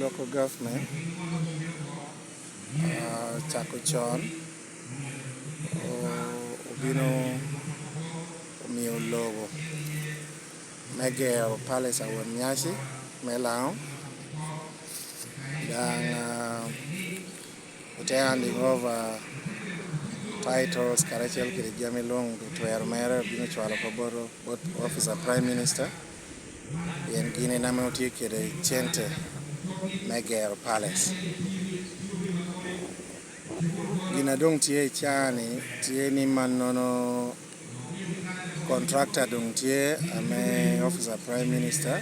local government chako chon obino omiyo logo megero palace awuon nyasi melao dang ute handing over titles karachiel kod jami long twer mere bino chwalo koboro both officer prime minister yen gine nama otie kede chente megero palace gina dong tie chani tie ni manono contractor dong tie ame officer prime minister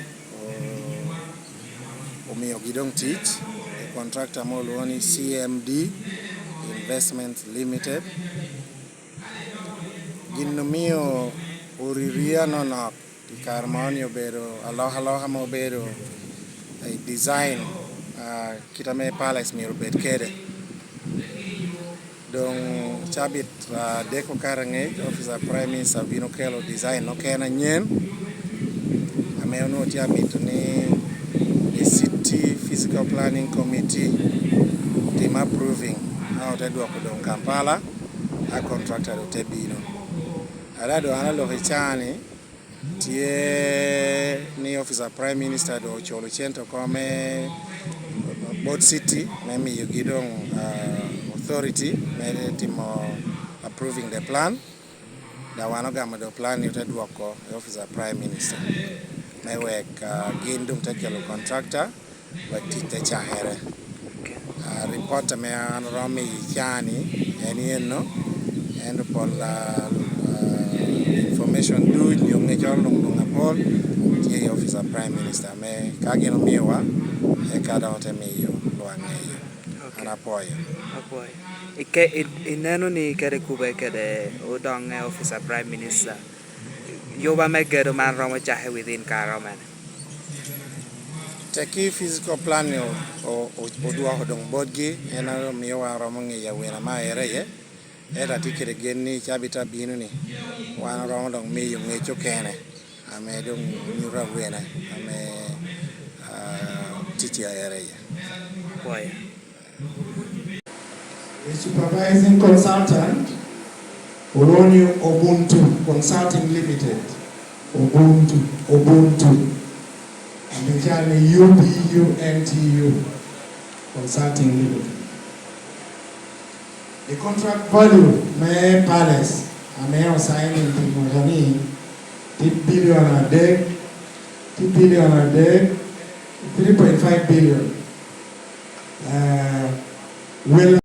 omiyo gidong tich contractor moluoni CMD Investment Limited ginomiyo oriria nonok tikar maoni obedo aloha mobedo design kitame palace miro bet kede dong chabit deko karange officer prime minister bino kelo design no kena nyen ame ono chabit ni the city physical planning committee team approving how to do dong Kampala a contractor to bino alado analo hichani tie ni officer prime minister do cholo chento kome board city memi yugidong authority mere timo approving the plan da wano gama do plan yote duoko officer prime minister mewek gindum tekelo contractor watite chahere report me romi chani enieno and pola information do nyonge jolong lunga pol tie officer prime minister me kageno miwa e kada hote miyo luangeyo anapoyo ineno ni kere kube kere udong officer prime minister yoba megero man romo chahe within karoman teki physical plan o odwa hodong bodgi ena miyo wa romo ngeya wena ma ereye era tikere genni chabita binu ni wana romo dong miyo ngecho kene ame dong nyura wena ame titi ereye boy. The supervising consultant Obuntu Construction Ltd. Obuntu and the Ubuntu Consulting Ltd. The contract value may palace and may assigning to Mojani 8 billion a day, 2 billion a day, 3.5 billion. Will